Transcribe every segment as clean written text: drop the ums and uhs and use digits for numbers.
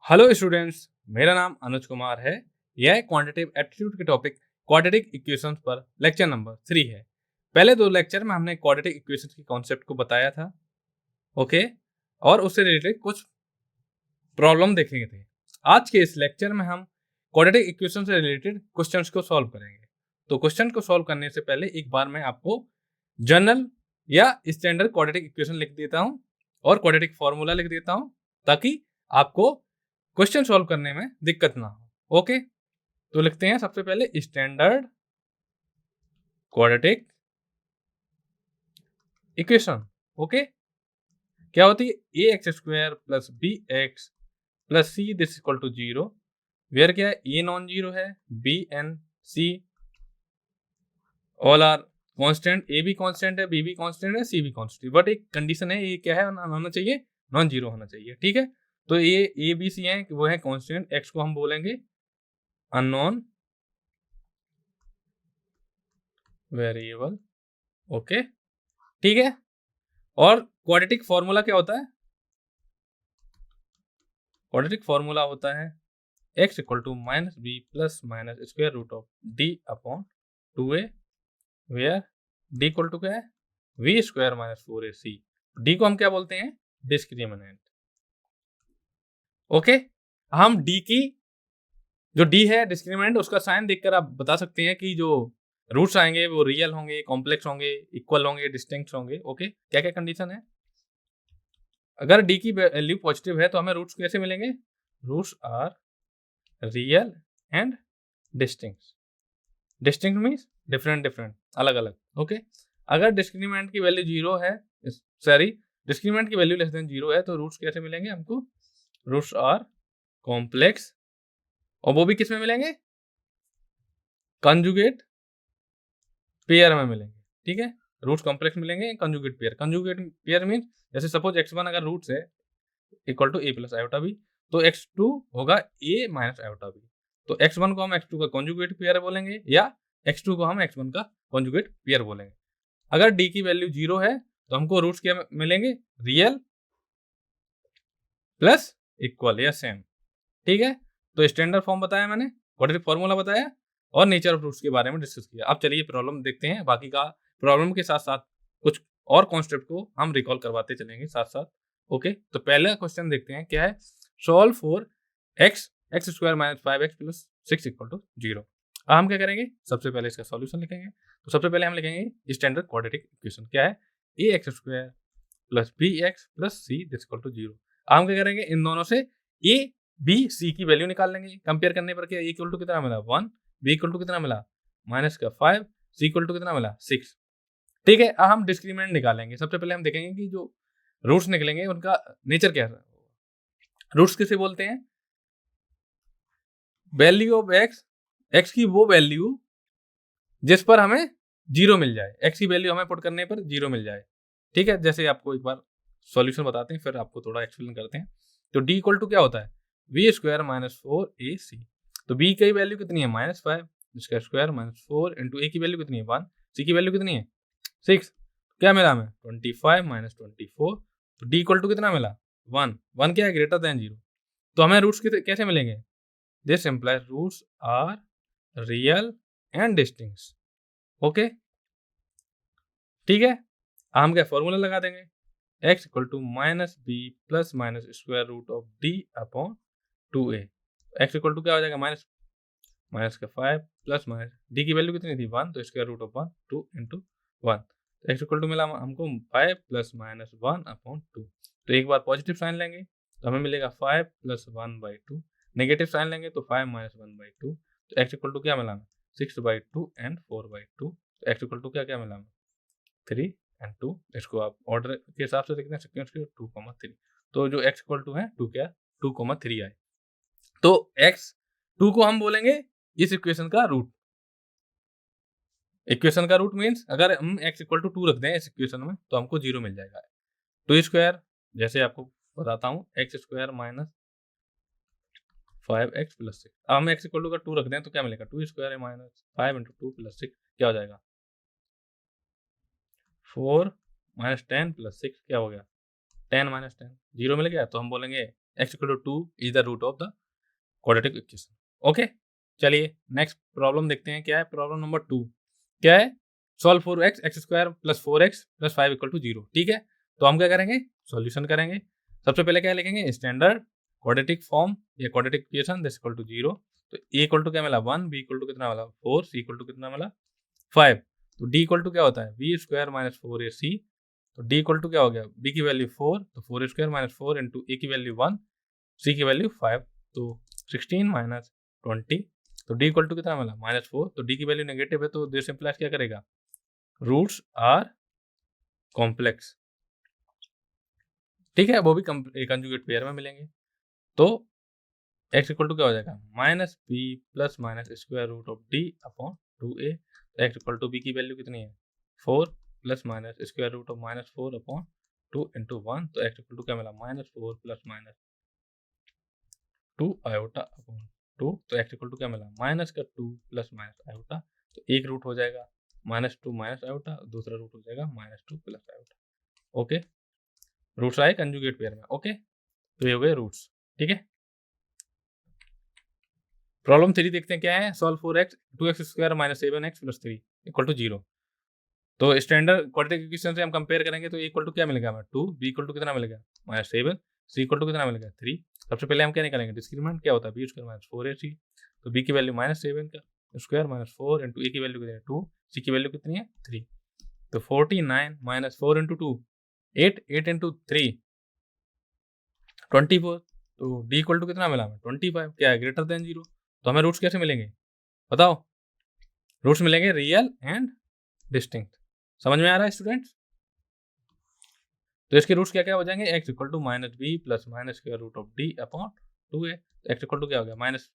Hello students, मेरा नाम अनुज कुमार है। यह क्वांटिटेटिव एप्टीट्यूड के टॉपिक क्वाड्रेटिक इक्वेशंस पर लेक्चर नंबर 3 है। पहले दो लेक्चर में हमने क्वाड्रेटिक इक्वेशंस के कॉन्सेप्ट को बताया था, ओके, और उससे रिलेटेड कुछ प्रॉब्लम देखेंगे थे। आज के इस लेक्चर में हम क्वाड्रेटिक इक्वेशन से रिलेटेड क्वेश्चंस को सॉल्व करेंगे। तो क्वेश्चन को सॉल्व करने से पहले एक बार मैं आपको जनरल या स्टैंडर्ड क्वाड्रेटिक इक्वेशन लिख देता हूँ और क्वाड्रेटिक फॉर्मूला लिख देता हूँ, ताकि आपको क्वेश्चन सॉल्व करने में दिक्कत ना हो। ओके, तो लिखते हैं सबसे पहले स्टैंडर्ड क्वाड्रेटिक इक्वेशन। ओके, क्या होती है? A x square plus b x plus c this equal to 0, where क्या है? ए नॉन जीरो है, b and c all are constant. A भी कांस्टेंट है, बी भी कांस्टेंट है, सी भी कांस्टेंट, बट एक कंडीशन है, ये क्या है? होना चाहिए नॉन जीरो होना चाहिए। ठीक है, तो ये ए बी सी है, वो है कांस्टेंट। एक्स को हम बोलेंगे अननोन वेरिएबल। ओके, ठीक है। और क्वाड्रेटिक फॉर्मूला क्या होता है? क्वाड्रेटिक फॉर्मूला होता है x equal to minus B plus minus square root of D upon 2a, where D equal to क्या है? B square minus 4ac। D को हम क्या बोलते हैं? डिस्क्रिमिनेंट। ओके, हम डी की जो डी है डिस्क्रिमिनेंट, उसका साइन देखकर आप बता सकते हैं कि जो रूट्स आएंगे वो रियल होंगे, कॉम्प्लेक्स होंगे, इक्वल होंगे, डिस्टिंक्ट होंगे। ओके, क्या क्या कंडीशन है? अगर डी की वैल्यू पॉजिटिव है तो हमें रूट्स कैसे मिलेंगे? Roots are real and distinct. Distinct means different different, अलग अलग। ओके, अगर डिस्क्रिमिनेंट की वैल्यू 0 है, सॉरी, डिस्क्रिमिनेंट की वैल्यू लेस देन 0 है, तो रूट्स कैसे मिलेंगे हमको? रूट्स आर कॉम्प्लेक्स, और वो भी किस में मिलेंगे? कंजुगेट पेयर में मिलेंगे। ठीक है, रूट्स कॉम्प्लेक्स मिलेंगे conjugate pair. Conjugate pair mean जैसे सपोज x1 अगर रूट्स है equal to A plus iota B, तो x2 होगा ए माइनस आयोटा बी। तो x1 को हम x2 का कॉन्जुगेट पेयर बोलेंगे, या x2 को हम x1 का कॉन्जुगेट पेयर बोलेंगे। अगर d की वैल्यू 0 है तो हमको रूट्स क्या मिलेंगे? रियल प्लस इक्वल या सेम। ठीक है, तो स्टैंडर्ड फॉर्म बताया मैंने, क्वाड्रेटिक फॉर्मूला बताया, और नेचर ऑफ रूट्स के बारे में डिस्कस किया। अब चलिए प्रॉब्लम देखते हैं। बाकी का प्रॉब्लम के साथ साथ कुछ और कॉन्सेप्ट को हम रिकॉल करवाते चलेंगे साथ साथ। ओके, तो पहला क्वेश्चन देखते हैं क्या है। Solve for X X square minus 5x plus 6 equal to 0। अब हम क्या करेंगे? सबसे पहले इसका सॉल्यूशन लिखेंगे। तो सबसे पहले हम लिखेंगे स्टैंडर्ड क्वाड्रेटिक इक्वेशन। क्या है? A x square plus b x plus c this equal to 0। हम क्या करेंगे? इन दोनों से ए बी सी की वैल्यू निकाल लेंगे। कंपेयर करने पर क्या? ए इक्वल टू कितना मिला? 1, बी इक्वल टू कितना मिला? माइनस का 5, सी इक्वल टू कितना मिला? 6। ठीक है, अब हम डिस्क्रिमिनेंट निकालेंगे। सबसे पहले हम देखेंगे कि जो रूट्स निकलेंगे उनका नेचर क्या है। रूट्स किसे बोलते हैं? वैल्यू ऑफ एक्स, एक्स की वो वैल्यू जिस पर हमें 0 मिल जाए। एक्स की वैल्यू हमें पुट करने पर 0 मिल जाए। ठीक है, जैसे आपको एक बार सॉल्यूशन बताते हैं, फिर आपको थोड़ा एक्सप्लेन करते हैं। तो डी इक्वल टू क्या होता है? B square minus 4ac। तो बी की वैल्यू कितनी है? माइनस 5, इसका स्क्वायर माइनस 4 इंटू ए की वैल्यू कितनी है? 1, सी की वैल्यू कितनी है? 6। क्या मिला हमें? 25 माइनस 24। तो डी इक्वल टू कितना मिला? 1। 1 क्या है? Greater than 0। तो हमें रूट्स कैसे मिलेंगे? This implies roots are real and distinct. Okay, ठीक है, हम क्या फॉर्मूला लगा देंगे? x equal to minus B plus minus square root of D upon 2a। X equal to क्या हो जाएगा? माइनस माइनस का 5 प्लस माइनस डी की वैल्यू कितनी थी? 1, तो स्क्वायर रूट ऑफ 1 2 इंटू 1। तो एक्स इक्वल टू मिला हमको 5 प्लस माइनस 1 अपॉन 2। तो एक बार पॉजिटिव साइन लेंगे तो हमें मिलेगा 5 प्लस 1/2। नेगेटिव साइन लेंगे तो 5 माइनस 1/2। तो एक्स इक्वल टू क्या मिला हमें? 6/2 एंड 4/2। तो एक्स इक्वल टू क्या क्या मिला हमें? 3 एंड 2। इसको आप ऑर्डर के हिसाब से देखते हैं, सीक्वेंस के 2,3। तो जो x इक्वल टू है 2 क्या? 2,3 आए। तो x2 को हम बोलेंगे इस इक्वेशन का रूट। इक्वेशन का रूट मीन्स अगर हम x इक्वल टू 2 रख दें इस इक्वेशन में तो हमको 0 मिल जाएगा। 2 स्क्वायर, जैसे आपको बताता हूँ, x square minus 5x plus 6। अब हम x इक्वल टू का 2 रख दें तो क्या मिलेगा? 2 स्क्वायर माइनस 5 इंटू 2 प्लस 6 क्या हो जाएगा? 4 माइनस 10 प्लस 6 क्या हो गया? 10 माइनस 10 0 मिल गया। तो हम बोलेंगे x equal to 2 is the root of the quadratic equation. Okay, चलिए नेक्स्ट प्रॉब्लम देखते हैं क्या है। प्रॉब्लम नंबर 2 क्या है, solve for X square plus 4x plus 5 equal to 0। ठीक है, तो हम क्या करेंगे, सॉल्यूशन करेंगे। सबसे पहले क्या लिखेंगे, स्टैंडर्ड क्वाड्रेटिक फॉर्म या quadratic equation this equal to 0। तो a इक्वल टू क्या मिला 1, b इक्वल टू कितना मिला 4, c इक्वल टू कितना मिला 5। तो d इक्वल टू क्या होता है b स्क्वायर माइनस 4ac। तो d इक्वल टू क्या हो गया, b की वैल्यू 4, तो 4 स्क्वायर माइनस 4 इंटू a की वैल्यू 1, c की वैल्यू 5, तो 16 माइनस 20। तो d इक्वल टू कितना मिला -4। तो d की वैल्यू नेगेटिव है तो दिस इंप्लाइज क्या करेगा, रूट्स आर कॉम्प्लेक्स। ठीक है, वो भी कंजुगेट पेयर में मिलेंगे। तो x इक्वल टू क्या हो जाएगा -b plus minus square root of d upon 2a। तो x इक्वल टू b की वैल्यू कितनी है 4 plus minus square root of -4 upon 2 into 1। तो x इक्वल टू क्या मिला -4 प्लस माइनस 2 आयोटा अपॉन 2। तो x इक्वल टू क्या मिला माइनस का 2 प्लस माइनस आयोटा। तो एक रूट हो जाएगा -2 माइनस आयोटा, दूसरा रूट हो जाएगा -2 प्लस आयोटा। ओके, रूट्स आए कंजुगेट पेयर में। ओके, तो ये हो गए रूट्स। ठीक है, प्रॉब्लम 3 देखते हैं क्या है, solve for x 2x square minus 7x plus 3 equal to 0। तो स्टैंडर्ड क्वाड्रेटिक इक्वेशन से हम कंपेयर करेंगे तो इक्वल टू क्या मिलेगा हमें 2, b इक्वल टू कितना मिलेगा -7, c इक्वल टू कितना मिलेगा 3। सबसे पहले हम क्या निकालेंगे, डिस्क्रिमिनेंट क्या होता है b स्क्वायर माइनस 4ac। तो b की वैल्यू -7 का स्क्वायर माइनस 4 इंटू a की वैल्यू कितनी है 2, c की वैल्यू कितनी है 3। तो 49 माइनस 4 इंटू 2 8, 8 इंटू 3 24। तो d इक्वल टू कितना मिला हमें 25, क्या है ग्रेटर देन 0। तो हमें रूट्स कैसे मिलेंगे बताओ, रूट्स मिलेंगे रियल एंड डिस्टिंक्ट। समझ में आ रहा है स्टूडेंट्स। तो इसके रूट्स क्या क्या हो जाएंगे, x equal to -b plus minus square root of d upon 2a। तो x इक्वल टू क्या हो गया माइनस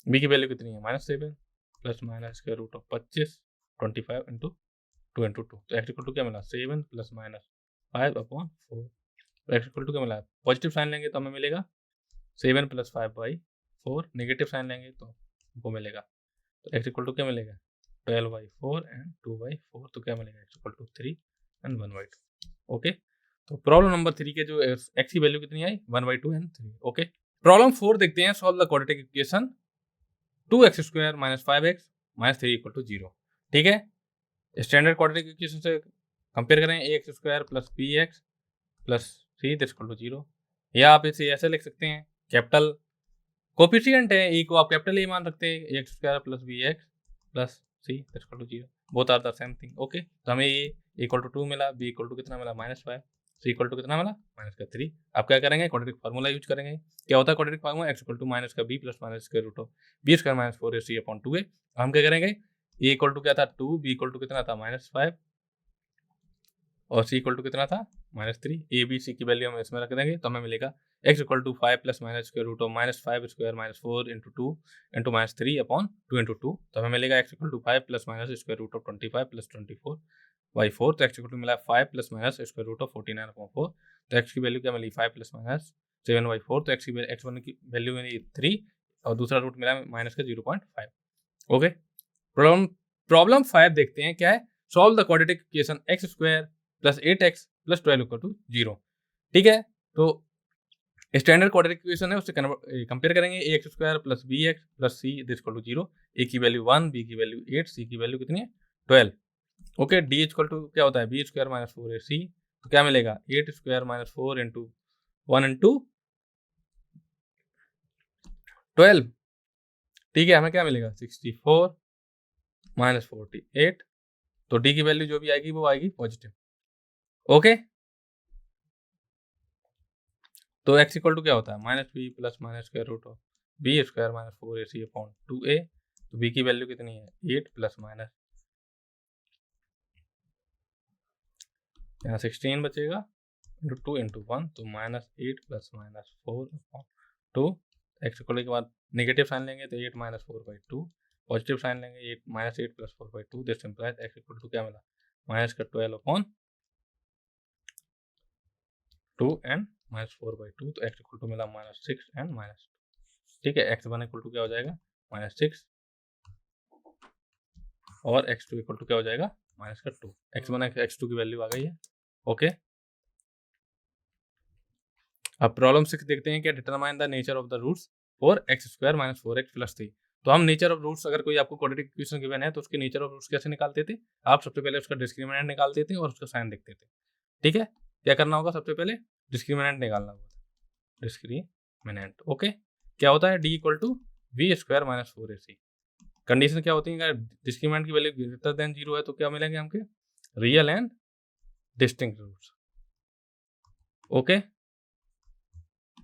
b की वैल्यू कितनी है -7 plus minus square root of 25 into 2 into 2। तो x इक्वल टू क्या मिला 7 प्लस माइनस 5 अपॉन 4। तो x इक्वल टू क्या मिला, पॉजिटिव साइन लेंगे तो हमें मिलेगा 7 प्लस 5/4, नेगेटिव साइन लेंगे तो हमको मिलेगा, तो x इक्वल टू क्या मिलेगा 12/4 एंड 2/4। तो क्या मिलेगा x equal to 3 and 1/2। Okay, तो प्रॉब्लम नंबर 3 के जो x की वैल्यू कितनी आई 1/2 एंड 3। ओके, प्रॉब्लम 4 देखते हैं, solve the quadratic equation 2x square minus 5x minus 3 equal to 0। ठीक है, स्टैंडर्ड क्वाड्रेटिक इक्वेशन से कंपेयर करें ax square plus bx plus c this equal to 0। या आप इसे ऐसे लिख सकते हैं, कैपिटल कोफिशिएंट है e को आप कैपिटल ए मान सकते हैं, ax square plus bx plus c this equal to 0, both are the same thing. Okay, तो हमें ये इक्वल टू 2 मिला, b इक्वल टू कितना मिला -5, c इक्वल टू कितना मिला -3। आप क्या करेंगे, क्वाड्रेटिक फार्मूला यूज करेंगे। क्या होता है quadratic formula, x equal to minus का b plus minus square root of b square minus 4ac upon 2a। हम क्या करेंगे, a इक्वल टू क्या था 2, b इक्वल टू कितना था -5 और c इक्वल टू कितना था -3। a b c की वैल्यू हम इसमें रख देंगे तो हमें मिलेगा x equal to 5 plus minus square root of -5 square minus 4 into 2 into -3 upon 2 into 2। तो हमें मिलेगा x equal to 5 plus minus square root of 25 plus 24/4। तो x इक्वल टू मिला 5 plus minus square root of 49 upon 4। तो x की value क्या मिली 5 plus minus 7/4। तो x1 की वैल्यू मिली 3 और दूसरा रूट मिला माइनस का 0.5। ओके, प्रॉब्लम 5 देखते हैं क्या है, solve the quadratic equation x square plus 8x plus 12 equal to 0। ठीक है, तो स्टैंडर्ड क्वाड्रेटिक इक्वेशन है उससे कंपेयर करेंगे ax square plus bx plus c this equal to 0। a की वैल्यू 1, b की वैल्यू 8, c की वैल्यू कितनी है 12। ओके, d इक्वल टू क्या होता है b स्क्वायर माइनस 4ac। तो क्या मिलेगा 8 स्क्वायर माइनस 4 इंटू 1 इंटू 12। ठीक है, हमें क्या मिलेगा 64 माइनस 48। तो d की वैल्यू जो भी आएगी वो आएगी पॉजिटिव। ओके, तो x इक्वल टू क्या होता है -b plus minus square root of b square minus 4ac upon 2a। तो b की वैल्यू कितनी है 8 प्लस माइनस यहाँ 16 बचेगा इंटू 2 इंटू 1, तो -8 plus minus 4 upon 2। x equal के बाद नेगेटिव साइन लेंगे तो 8 माइनस 4/2, पॉजिटिव साइन लेंगे -8 plus 4/2। This implies x equal to क्या मिला माइनस का 12 अपॉन 2 एंड माइनस 4/2। तो x इक्वल टू मिला -6 एंड -2। ठीक है, x1 इक्वल टू क्या हो जाएगा -6 और x2 इक्वल टू क्या हो जाएगा -2। x1 x2 की वैल्यू आ गई है। ओके, अब प्रॉब्लम 6 देखते हैं क्या, determine the nature of the roots for X square minus 4x plus 3। तो हम नेचर ऑफ रूट्स, अगर कोई आपको क्वाड्रेटिक इक्वेशन गिवन है तो उसके नेचर ऑफ रूट्स कैसे निकालते थे, आप सबसे पहले उसका डिस्क्रिमिनेंट निकालते थे और उसका साइन देखते थे। ठीक है, क्या करना होगा, सबसे पहले डिस्क्रिमिनेंट निकालना होगा, डिस्क्रिमिनेंट। ओके, क्या होता है, D equal to B square minus 4ac। Condition क्या होती है, अगर डिस्क्रिमिनेंट की वैल्यू ग्रेटर देन 0 है तो क्या मिलेंगे हमके, real and distinct roots. Okay,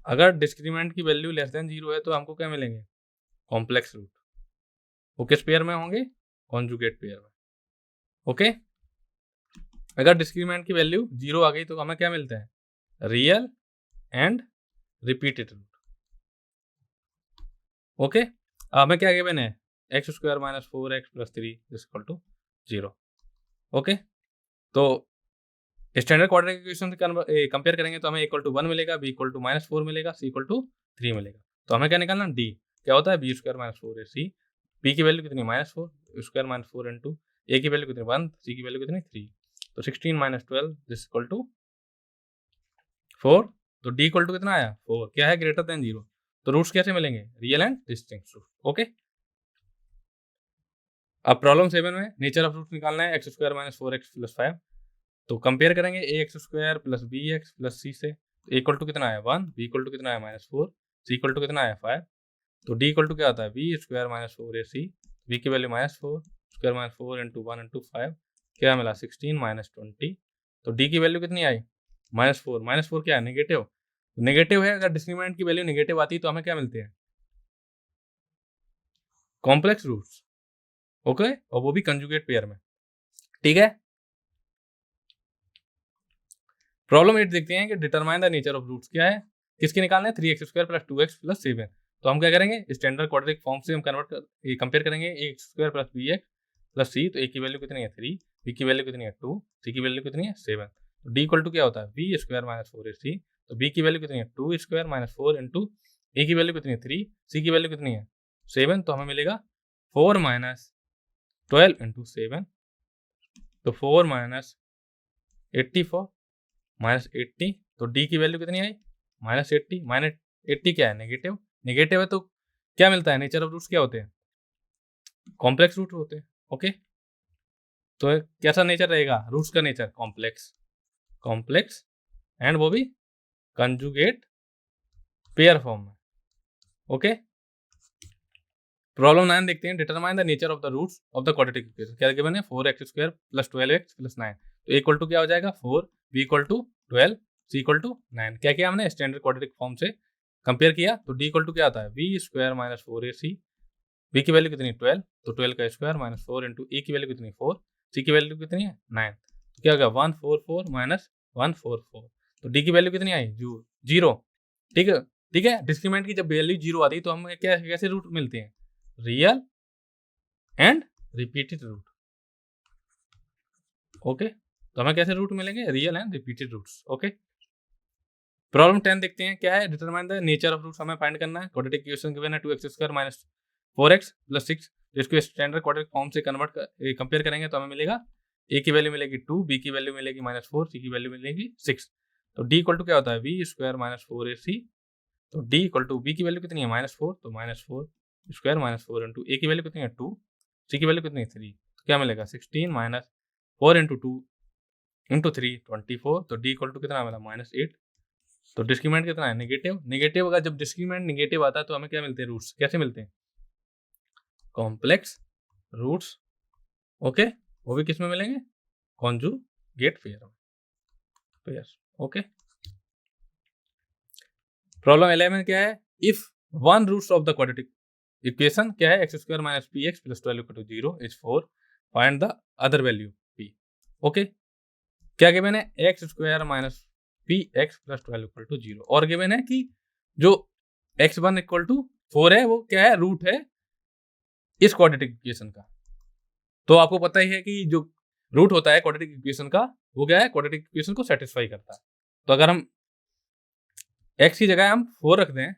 अगर डिस्क्रिमिनेंट की वैल्यू लेस देन 0 है तो हमको क्या मिलेंगे, कॉम्प्लेक्स रूट। वो किस पेयर में होंगे, कॉन्जुगेट पेयर में। ओके, अगर डिस्क्रिमिनेंट की वैल्यू 0 आ गई तो हमें क्या मिलता है, real and repeated root. Okay, हमें क्या गिवन है, x square minus 4x plus 3 equal to 0। Okay, तो स्टैंडर्ड क्वाड्रेटिक इक्वेशन से कंपेयर करेंगे तो हमें इक्वल टू 1 मिलेगा, बी इक्वल टू माइनस 4 मिलेगा, सी इक्वल टू 3 मिलेगा। तो हमें क्या निकालना, डी क्या होता है, b square minus 4ac। B की वैल्यू कितनी, minus 4 square minus 4 into a की वैल्यू कितनी 1, सी की वैल्यू कितनी 3। तो 16 माइनस 12 दिस इक्वल टू 4। तो डी इक्वल टू कितना आया, 4, क्या है, ग्रेटर देन 0। तो रूट्स कैसे मिलेंगे, real and distinct root. Okay, अब प्रॉब्लम 7 में नेचर ऑफ रूट निकालना है, x square minus 4x plus 5। तो कंपेयर करेंगे a x square plus b x plus c से। तो इक्वल टू कितना आया 1, बी इक्वल टू कितना आया माइनस 4, सी इक्वल टू कितना आया 5। तो डी इक्वल टू क्या आता है, b square minus 4ac, b की value minus 4 square minus 4 into 1 into 5, क्या मिला 16 माइनस 20। तो डी की वैल्यू कितनी आई, माइनस 4। माइनस 4 क्या है, नेगेटिव। नेगेटिव है, अगर डिस्क्रिमिनेंट की वैल्यू नेगेटिव आती है तो हमें क्या मिलते हैं, कॉम्प्लेक्स रूट्स। ओके, और वो भी कंजुगेट पेयर में। ठीक है, प्रॉब्लम 8 देखते हैं कि determine the nature of roots क्या है, किसके निकालने हैं, 3x square plus 2x plus 7। तो हम क्या करेंगे, स्टैंडर्ड क्वाड्रेटिक फॉर्म से हम कंपेयर करेंगे, a square plus b x plus c. तो ए की वैल्यू कितनी है 3, बी की वैल्यू कितनी है 2, सी की वैल्यू कितनी है 7। तो डी इक्वल टू क्या होता है, बी स्क्वायर माइनस 4ac। तो बी की वैल्यू कितनी है 2 स्क्वायर माइनस 4 इंटू ए की वैल्यू कितनी है 3, सी की वैल्यू कितनी है 7। तो हमें मिलेगा 4 माइनस 12 इंटू 7। तो 4 माइनस 84 माइनस 80। तो डी की वैल्यू कितनी आई, माइनस 80। माइनस 80 क्या है, नेगेटिव। नेगेटिव है तो क्या मिलता है, नेचर ऑफ रूट्स क्या होते हैं, कॉम्प्लेक्स रूट होते हैं। ओके, तो कैसा नेचर रहेगा रूट्स का नेचर, कॉम्प्लेक्स। कॉम्प्लेक्स एंड वो भी कंजुगेट पेयर फॉर्म में। ओके, प्रॉब्लम 9 देखते हैं, determine the nature of the roots of the quadratic equation. क्या गिवन है, 4x square plus 12x plus 9। तो इक्वल टू क्या हो जाएगा 4, b equal to 12, c equal to 9। क्या किया हमने, स्टैंडर्ड क्वाड्रेटिक फॉर्म से कंपेयर किया। तो डी इक्वल टू क्या आता है, b square minus 4ac, b की वैल्यू कितनी 12, तो 12 का स्क्वायर माइनस 4 इंटू ए की वैल्यू कितनी 4, सी की वैल्यू कितनी है 9। तो क्या होगा 144 माइनस 144। तो डी की वैल्यू कितनी आई, 0। ठीक है, ठीक है, डिस्क्रिमिनेंट की जब वैल्यू 0 आती है तो हमें क्या कैसे रूट मिलते हैं, real and repeated root. Okay, तो हमें कैसे रूट मिलेंगे, real and repeated roots. Okay, problem 10 देखते हैं, क्या है, determine the nature of roots हमें फाइंड करना है। क्वाड्रेटिक इक्वेशन गिवन है 2x square minus 4x plus 6। इसको स्टैंडर्ड क्वाड्रेटिक फॉर्म से कंपेयर करेंगे तो हमें मिलेगा, ए की वैल्यू मिलेगी 2, बी की वैल्यू मिलेगी माइनस 4, सी की वैल्यू मिलेगी 6। तो डी इक्वल टू क्या होता है, बी स्क्वायर माइनस 4ac। तो डी इक्वल टू बी की वैल्यू कितनी है माइनस 4, तो minus 4 square minus 4 into a की वैल्यू कितनी है 2, सी की वैल्यू कितनी है 3। तो क्या मिलेगा 16 माइनस 4 इंटू 2 इंटू 3 24। तो डी इक्वल टू कितना मिला माइनस 8। तो डिस्क्रिमिनेंट कितना है, नेगेटिव। नेगेटिव अगर जब डिस्क्रिमिनेंट नेगेटिव आता है तो हमें क्या मिलते हैं, रूट्स कैसे मिलते हैं, कॉम्प्लेक्स रूट्स। ओके, वो भी किस में मिलेंगे, कॉन्जुगेट पेयर। ओके, प्रॉब्लम 11 क्या है, if one roots of the quadratic equation क्या है, x square minus p x plus 12 equal to 0 is 4, find the other value p। Okay, क्या गिवन है, x square minus p x plus 12 equal to 0, और given है कि जो x1 equal to 4 है वो क्या है, रूट है इस क्वाड्रेटिक इक्वेशन का। तो आपको पता ही है कि जो रूट होता है क्वाड्रेटिक इक्वेशन का वो क्या है, क्वाड्रेटिक इक्वेशन को सेटिस्फाई करता है। तो अगर हम x की जगह हम 4 रख दें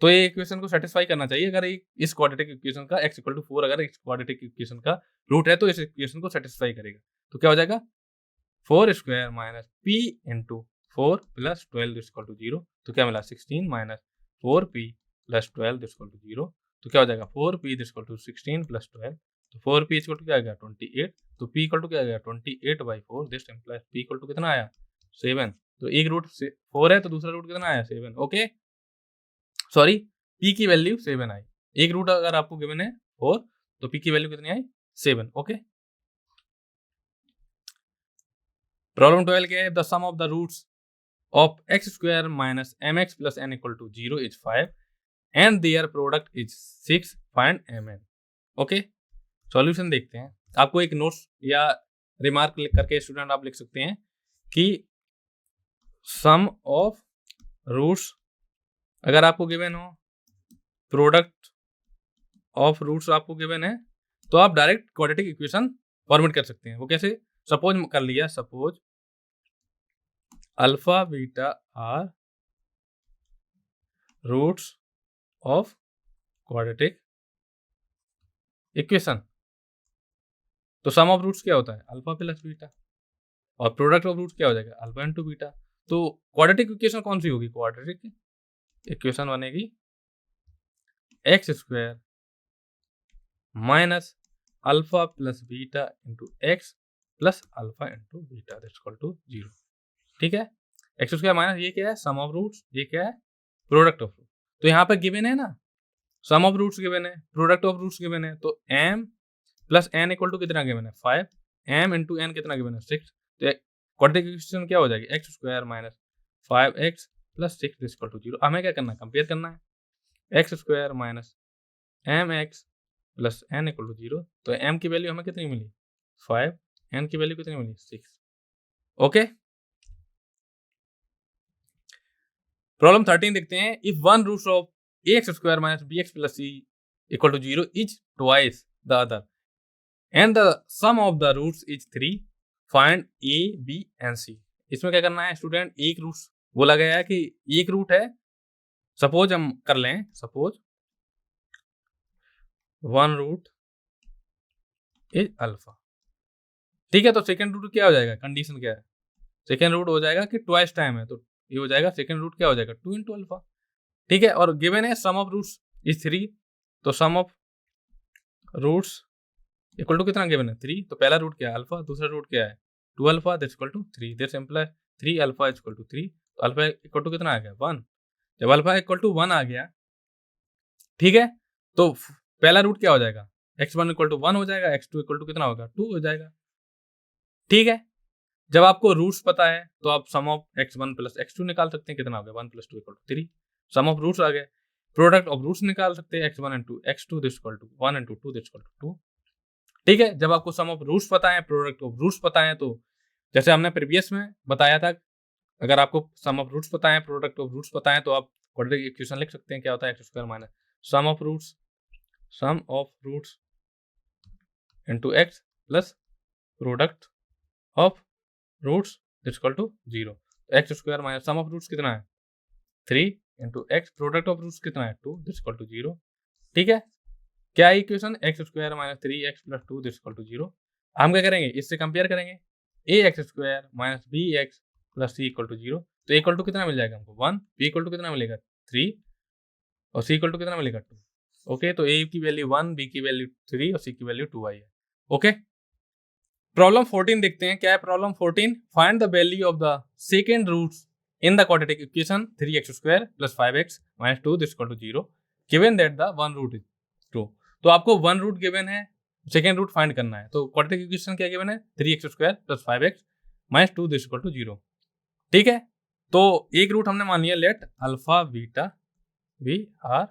तो ये इक्वेशन को सेटिस्फाई करना चाहिए। अगर इस क्वाड्रेटिक इक्वेशन का x इक्वल टू 4 अगर इस क्वाड्रेटिक इक्वेशन का रूट है तो इस इक्वेशन को सेटिस्फाई करेगा। तो क्या हो जाएगा 4 square minus p into 4 plus 12 equal to 0, तो क्या मिला 16 minus 4p plus 12 equal to 0, तो क्या हो जाएगा 4p इक्वल टू 16 प्लस 12, तो 4p इक्वल टू क्या आ गया 28, तो p इक्वल टू क्या आ गया 28/4, this implies p equal to कितना आया 7, तो एक रूट 4 है तो दूसरा रूट कितना आया 7, ओके सॉरी p की वैल्यू 7 आई, एक रूट अगर आपको गिवन है 4 तो p की वैल्यू कितनी आई 7, ओके। प्रॉब्लम 12 क्या है, the sum of the roots of x square minus mx plus n equal to 0 is 5 and their product is 6, find mn, okay solution देखते हैं। आपको एक नोट्स या रिमार्क लिख करके स्टूडेंट आप लिख सकते हैं कि सम ऑफ रूट्स अगर आपको गिवन हो, प्रोडक्ट ऑफ रूट्स आपको गिवन है, तो आप डायरेक्ट क्वाड्रेटिक इक्वेशन फॉर्मेट कर सकते हैं। वो कैसे, सपोज कर लिया, suppose alpha beta are roots of quadratic equation, तो सम ऑफ रूट्स क्या होता है अल्फा प्लस बीटा, और प्रोडक्ट ऑफ रूट्स क्या हो जाएगा अल्फा इनटू बीटा। तो क्वाड्रेटिक इक्वेशन कौन सी होगी, क्वाड्रेटिक इक्वेशन बनेगी x square minus alpha plus beta into x plus alpha into beta equal to 0, ठीक है। एक्स स्क्वायर माइनस ये क्या है सम ऑफ रूट्स, ये क्या है प्रोडक्ट ऑफ रूट, तो यहाँ पे गिवन है ना सम ऑफ रूट्स गिवन है, प्रोडक्ट ऑफ रूट्स गिवन है, तो m plus n equal to कितना गिवन है 5, m इंटू n कितना गिवन है 6, तो क्वाड्रेटिक इक्वेशन क्या हो जाएगी x square minus 5x plus 6 equal to 0। हमें क्या करना है कंपेयर करना है, x square minus mx plus n equal to 0, तो m की वैल्यू हमें कितनी मिली 5, n की वैल्यू कितनी मिली 6, ओके। प्रॉब्लम 13 देखते हैं, if one root of ax square minus bx plus c equal to 0 is twice the other and the sum of the roots is 3, find a b and c। इसमें क्या करना है student, एक root बोला गया है कि एक रूट है, सपोज हम कर लें, suppose one root is alpha, ठीक है, तो सेकेंड रूट क्या हो जाएगा, कंडीशन क्या है, सेकेंड रूट हो जाएगा कि ट्वाइस टाइम है, तो ये हो जाएगा सेकेंड रूट क्या हो जाएगा 2 इंटू अल्फा, ठीक है। और गिवन है सम ऑफ रूट्स इज 3, तो sum of roots equal to कितना गिवन है 3, तो पहला रूट क्या है अल्फा, दूसरा रूट क्या है 2 alpha that's equal to 3, that's imply 3 alpha is equal to 3, तो अल्फा इक्वल टू कितना आ गया 1, जब अल्फा इक्वल टू 1 आ गया, ठीक है, तो पहला रूट क्या हो जाएगा x1 इक्वल टू 1 हो जाएगा, x2 इक्वल टू कितना होगा 2 हो जाएगा, ठीक है। जब आपको रूट्स पता है तो आप सम ऑफ x1 प्लस x2 निकाल सकते हैं, कितना हो गया 1 plus 2 equal to 3, sum of roots आ गए, प्रोडक्ट ऑफ रूट्स निकाल सकते हैं x1 into x2 this equal to 1 into 2 this equal to 2, ठीक है। जब आपको सम ऑफ रूट्स पता है, प्रोडक्ट ऑफ रूट्स पता है, तो जैसे हमने प्रीवियस में बताया था, अगर आपको सम ऑफ रूट्स पता है, प्रोडक्ट ऑफ रूट्स पता है, तो आप क्वाड्रेटिक इक्वेशन लिख सकते हैं, क्या होता है x square minus sum of roots into x plus product of roots equal to 0, तो x square minus sum of roots कितना है 3 into x, product of roots कितना है 2 इक्वल टू 0, ठीक है। क्या है equation x square minus 3x plus 2 equal to 0, हम क्या करेंगे इससे कंपेयर करेंगे, a x square minus b x plus c equal to 0, तो इक्वल टू कितना मिल जाएगा हमको 1, बी इक्वल टू कितना मिलेगा 3 और सी इक्वल टू कितना मिलेगा 2, ओके। तो ए की वैल्यू 1, बी की वैल्यू 3 और सी की वैल्यू 2 आई है, ओके। प्रॉब्लम 14 देखते हैं, क्या है problem 14, find the value of the second roots in the quadratic equation 3x square plus 5x minus 2 equal to 0 given that the one root is true. तो आपको वन रूट गिवन है, second root find करना है, तो quadratic equation क्या given है 3x square plus 5x minus 2 equal to 0, ठीक है। तो एक रूट हमने मान लिया, let alpha beta V are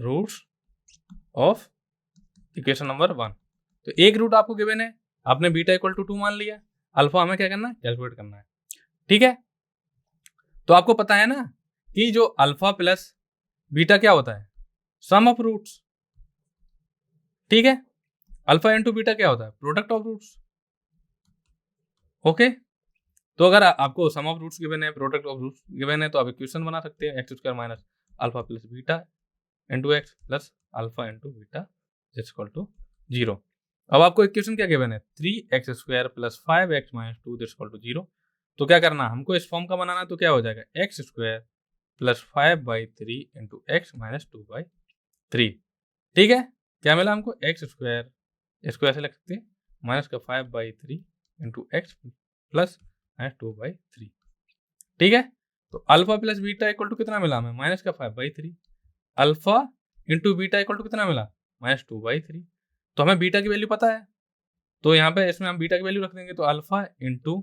roots of equation number 1, तो एक रूट आपको गिवन है, आपने बीटा इक्वल टू 2 मान लिया, अल्फा हमें क्या करना है कैलकुलेट करना है, ठीक है। तो आपको पता है ना कि जो अल्फा प्लस बीटा क्या होता है सम ऑफ रूट्स, ठीक है, अल्फा इंटू बीटा क्या होता है प्रोडक्ट ऑफ रूट्स, ओके। तो अगर आपको सम ऑफ रूट्स गिवन है, प्रोडक्ट ऑफ रूट्स गिवन है, तो आप इक्वेशन बना सकते हैं x square minus alpha plus beta into x plus alpha into beta equal to 0। अब आपको इक्वेशन क्या गिवन है 3x square plus 5x minus 2 equal to 0, तो क्या करना, हमको इस फॉर्म का बनाना, तो क्या हो जाएगा x square plus 5/3 into x minus 2/3। ठीक है, क्या मिला हमको, एक्स स्क्वायर, इसको ऐसे लिख सकते हैं माइनस का 5/3 इंटू एक्स प्लस माइनस 2/3। ठीक है, तो alpha plus beta equal to कितना मिला हमें, माइनस का 5/3। Alpha into beta equal to कितना मिला, -2/3। तो हमें बीटा की वैल्यू पता है, तो यहाँ पे इसमें हम बीटा की वैल्यू रख देंगे, तो alpha into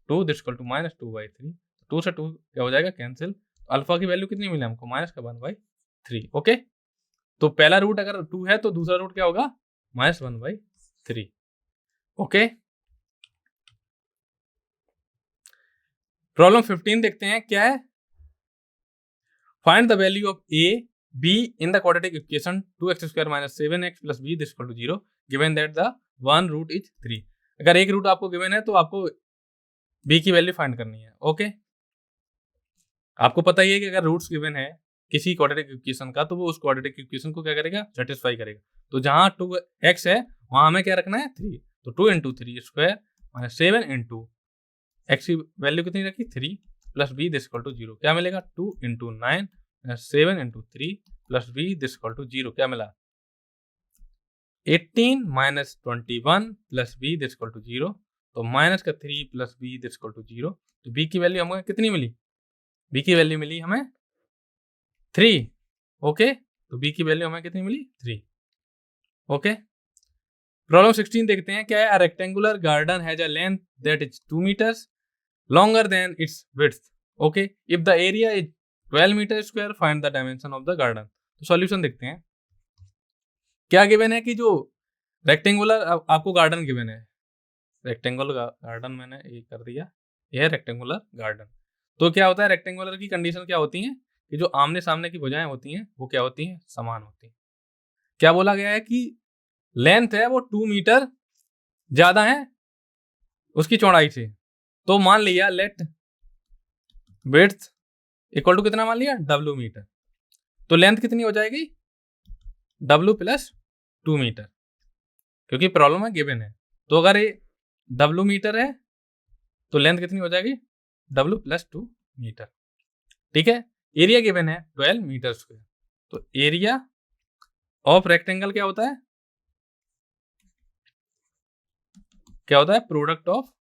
2 this equal to -2/3। 2 से 2 क्या हो जाएगा, कैंसिल। तो अल्फा की वैल्यू कितनी मिली हमको, -1/3। ओके, तो पहला रूट अगर 2 है तो दूसरा रूट क्या होगा, -1/3। ओके, प्रॉब्लम 15 देखते हैं, क्या है, find the value of a b in the quadratic equation 2x² - 7x + b this equal to 0 given that the one root is 3। अगर एक रूट आपको गिवन है तो आपको बी की वैल्यू फाइंड करनी है। ओके, आपको पता ही है कि अगर रूट्स गिवन है किसी क्वाड्रेटिक इक्वेशन का, तो वो उस क्वाड्रेटिक इक्वेशन को क्या करेगा, सेटिस्फाई करेगा। तो जहां 2x है वहां हमें क्या रखना है, 3। तो 2 × 3² - 7 × x की वैल्यू कितनी रखी, 3 plus b this equal to 0। क्या मिलेगा, 2 × 9 - 7 × 3 plus b this equal to 0। क्या मिला, 18 - 21 plus b this equal to 0। तो माइनस का 3 plus b this equal to 0। तो b की वैल्यू हमें कितनी मिली, b की वैल्यू मिली हमें 3। ओके, तो b की वैल्यू हमें कितनी मिली, 3। ओके, प्रॉब्लम 16 देखते हैं, क्या है, rectangular garden has a length that is 2 meters longer than its width. Okay, if the area is 12 meter square, find the dimension of the garden. तो सॉल्यूशन देखते हैं, क्या गिवन है कि जो रेक्टेंगुलर आपको गार्डन गिवन है, रेक्टेंगुलर गार्डन मैंने ये कर दिया, यह है रेक्टेंगुलर गार्डन। तो क्या होता है, रेक्टेंगुलर की कंडीशन क्या होती है कि जो आमने सामने की भुजाएं होती हैं वो क्या होती हैं, समान होती हैं। क्या बोला गया है कि लेंथ है वो 2 मीटर ज्यादा है उसकी चौड़ाई से। तो मान लिया लेट विड्थ इक्वल टू कितना मान लिया, W मीटर। तो लेंथ कितनी हो जाएगी, W प्लस 2 मीटर, क्योंकि प्रॉब्लम है गिवन है। तो अगर ये W मीटर है तो लेंथ कितनी हो जाएगी, W प्लस 2 मीटर। ठीक है, एरिया गिवन है 12 मीटर स्क्वायर। तो एरिया ऑफ रेक्टेंगल क्या होता है, क्या होता है, प्रोडक्ट ऑफ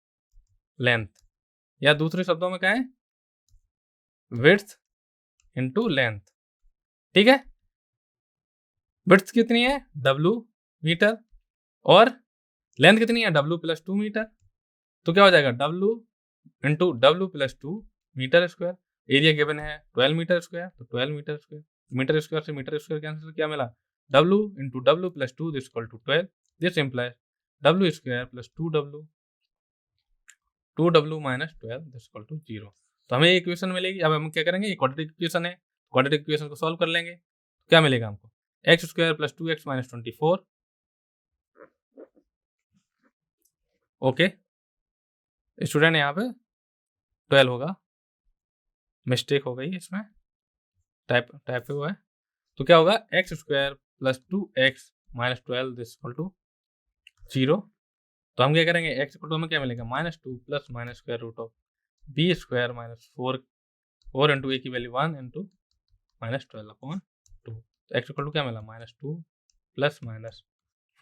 लेंथ, या दूसरे शब्दों में क्या है, विड्थ इंटू लेंथ। ठीक है, विड्थ कितनी है, W मीटर, और लेंथ कितनी है, W प्लस 2 मीटर। तो क्या हो जाएगा, W into W plus 2 meter square. Area given है 12 मीटर स्क्वायर, तो 12 मीटर स्क्वायर, मीटर स्क्वायर से मीटर स्क्वायर कैंसिल, क्या मिला, W into W plus 2 this equal to 12। This implies W square plus 2W minus 12 this equal to 0। तो हमें equation मिलेगी। अब हम क्या करेंगे, ये क्वाड्रेटिक इक्वेशन है, क्वाड्रेटिक इक्वेशन को सॉल्व कर लेंगे। क्या मिलेगा हमको, x square plus 2x minus 24। Okay, student यहाँ पे 12 होगा, मिस्टेक हो गई इसमें, टाइप हुआ है। तो क्या होगा, x square plus 2x minus 12 this equal to 0। तो हम क्या करेंगे, एक्स इक्वल टू हमें क्या मिलेगा, -2 plus minus square root of b square minus 4 into a की वैल्यू 1 इंटू -12/2। तो एक्स इक्वल टू क्या मिला, -2 plus minus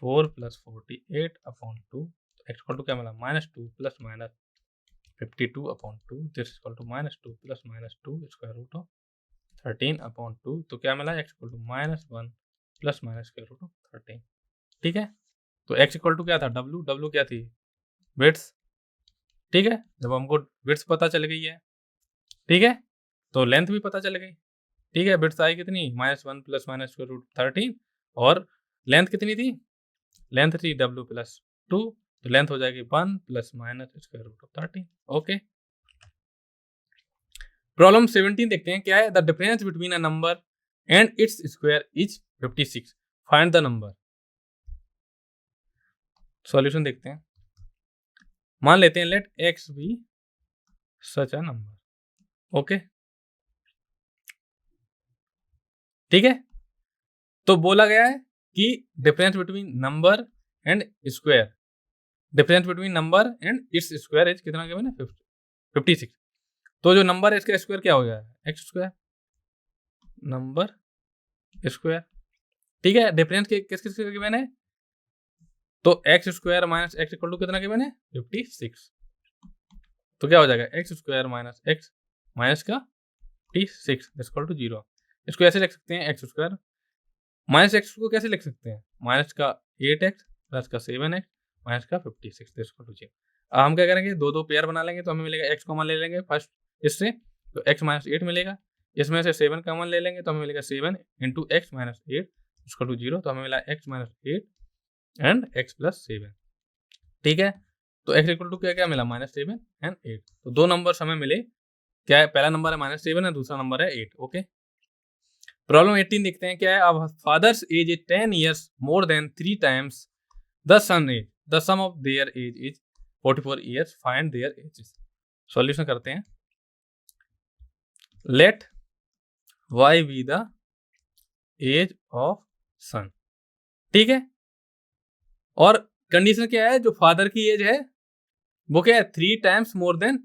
4 plus 48/2। X equal to क्या मिला, -2 plus minus 52/2 this equal to -2 plus minus 2 square root of 13/2। तो क्या मिला, x equal to -1 plus minus square root of 13। ठीक है, तो एक्स इक्वल टू क्या था, W क्या थी, विड्थ। ठीक है, जब हमको विड्थ पता चल गई है, ठीक है, तो लेंथ भी पता चल गई। ठीक है, विड्थ आई कितनी, -1 प्लस माइनस स्क्वायर रूट 13, और लेंथ कितनी थी, लेंथ थी W प्लस 2, तो लेंथ हो जाएगी 1 plus minus square root of 13। Okay, problem 17 देखते हैं, क्या है, the difference between a number and its square is 56, find the number. Solution देखते हैं, मान लेते हैं let x be such a number. Okay, ठीक है, तो बोला गया है कि difference between number and square, difference between number and its square is कितना गिवन है, 56। तो जो नंबर है इसका स्क्वायर क्या हो गया, एक्स स्क्वायर नंबर स्क्वायर। ठीक है, डिफरेंस किस किस का गिवन है, तो x square minus x equal to कितना गिवन है, 56। तो क्या हो जाएगा, x square minus x minus का 56 इक्वल टू 0। इसको ऐसे लिख सकते हैं, एक्स स्क्वायर माइनस एक्स को कैसे लिख सकते हैं, माइनस का 8x प्लस का 7x माइनस का 56 इक्वल टू 0। अब हम क्या करेंगे, दो दो पेयर बना लेंगे, तो हमें मिलेगा x कॉमन ले लेंगे फर्स्ट इससे, तो x माइनस 8 मिलेगा। इसमें से 7 कॉमन ले लेंगे तो हमें मिलेगा 7 into x minus 8 equal to 0। तो हमें मिला x minus 8 and x plus 7। ठीक है, तो x इक्वल टू क्या क्या मिला, माइनस 7 एंड 8। तो दो नंबर हमें मिले, क्या है, पहला नंबर है माइनस 7 है, दूसरा नंबर है 8। ओके, प्रॉब्लम 18 देखते हैं क्या है। अब father's age is 10 years more than 3 times the son age, the sum of their age is 44 years, find their ages. Solution करते हैं। Let y be the age of son. ठीक है, और कंडीशन क्या है, जो फादर की एज है वो क्या है, 3 टाइम्स मोर देन,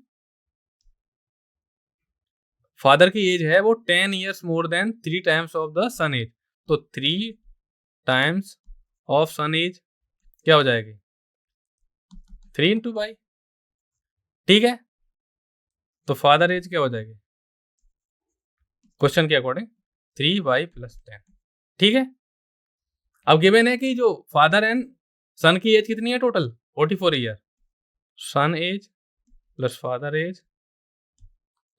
फादर की एज है वो 10 years more than 3 times of the son age. तो 3 टाइम्स ऑफ सन एज क्या हो जाएगी, 3 इंटू वाई। ठीक है, तो फादर एज क्या हो जाएगी, क्वेश्चन के अकॉर्डिंग 3y प्लस 10। ठीक है, अब गिवन है कि जो फादर एंड सन की एज कितनी है total, 44 year. Son age plus father age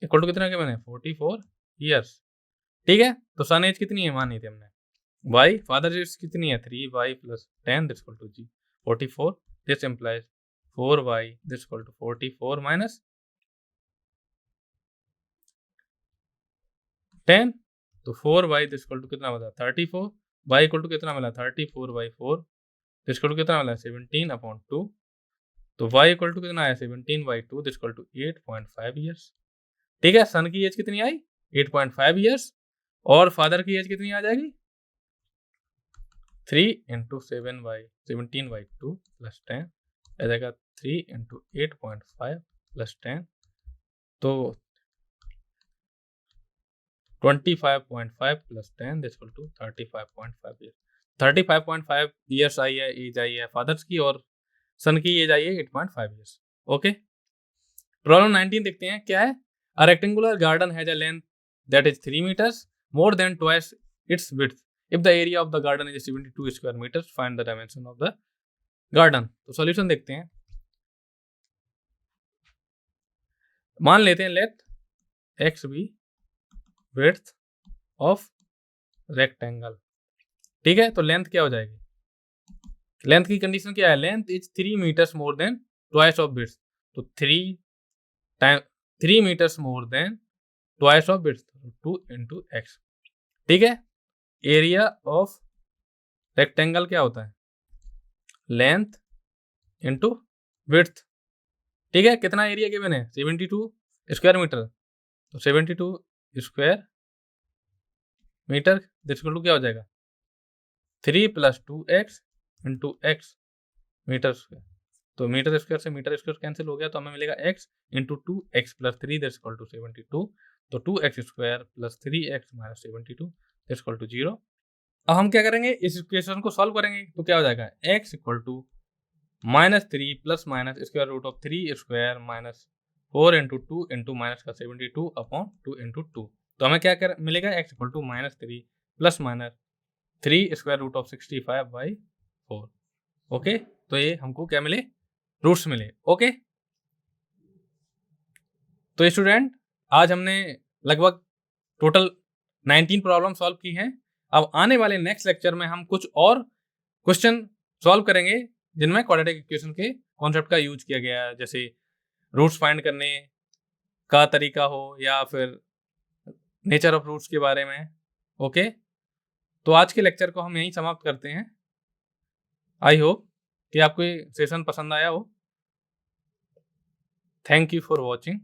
equal to कितना गिवन है, 44 ईयर्स। ठीक है, तो सन एज कितनी है मानी थी हमने, y, फादर एज कितनी है 3y plus 10 this equal to जी 44। This implies 4y this equal to 44 minus 10। तो 4y दिस इक्वल टू कितना बता 34, y इक्वल टू कितना मिला 34/4 दिस इक्वल टू कितना मिला 17/2। तो y इक्वल टू कितना आया 17/2 दिस इक्वल टू 8.5 ईयर्स। ठीक है, सन की एज कितनी आई 8.5 ईयर्स, और फादर की एज कितनी आ जाएगी 3 इंटू 17/2 प्लस 10 आ जाएगा 3 इंटू 8.5 प्लस 10, तो 25.5 plus 10 this equal to 35.5 year. 35.5 years आई है, एज आई है फादर्स की, और सन की एज आई है 8.5 ईयर्स। ओके, प्रॉब्लम 19 देखते हैं क्या है। A rectangular garden has a length that is 3 meters more than twice its width if the area of the garden is 72 square meters, find the dimension of the garden. तो solution देखते हैं। मान लेते हैं let x be width of rectangle. ठीक है, तो length क्या हो जाएगी, लेंथ की कंडीशन क्या है, length is 3 meters more than twice of width. तो 3 meters more than twice of width, 2 into x. ठीक है, एरिया ऑफ रेक्टेंगल क्या होता है, लेंथ इंटू विड्थ। ठीक है, कितना एरिया गिवन है 72 स्क्वायर मीटर, तो 72 square metre this equal to क्या हो जाएगा 3 plus 2x into x metre square. तो मीटर स्क्वायर से मीटर स्क्वायर कैंसिल हो गया, तो हमें मिलेगा x into 2x plus 3 that's equal to 72। तो 2x square plus 3x minus 72 that's equal to 0। अब हम क्या करेंगे, इस इक्वेशन को सॉल्व करेंगे, तो क्या हो जाएगा x equal to minus 3 plus minus square root of 3 square minus 4 into 2 into minus का 72 अपॉन 2 इंटू 2। तो हमें क्या मिलेगा x equal to minus 3 plus minus 3 square root of 65/4। Okay, तो ये हमको क्या मिले, रूट्स मिले। ओके, तो स्टूडेंट आज हमने लगभग टोटल 19 प्रॉब्लम सॉल्व की हैं। अब आने वाले नेक्स्ट लेक्चर में हम कुछ और क्वेश्चन सॉल्व करेंगे जिनमें क्वाड्रेटिक इक्वेशन के कॉन्सेप्ट का यूज किया गया है, जैसे रूट्स फाइंड करने का तरीका हो या फिर नेचर ऑफ रूट्स के बारे में। ओके, तो आज के लेक्चर को हम यहीं समाप्त करते हैं। आई होप कि आपको ये सेशन पसंद आया हो। Thank you for watching.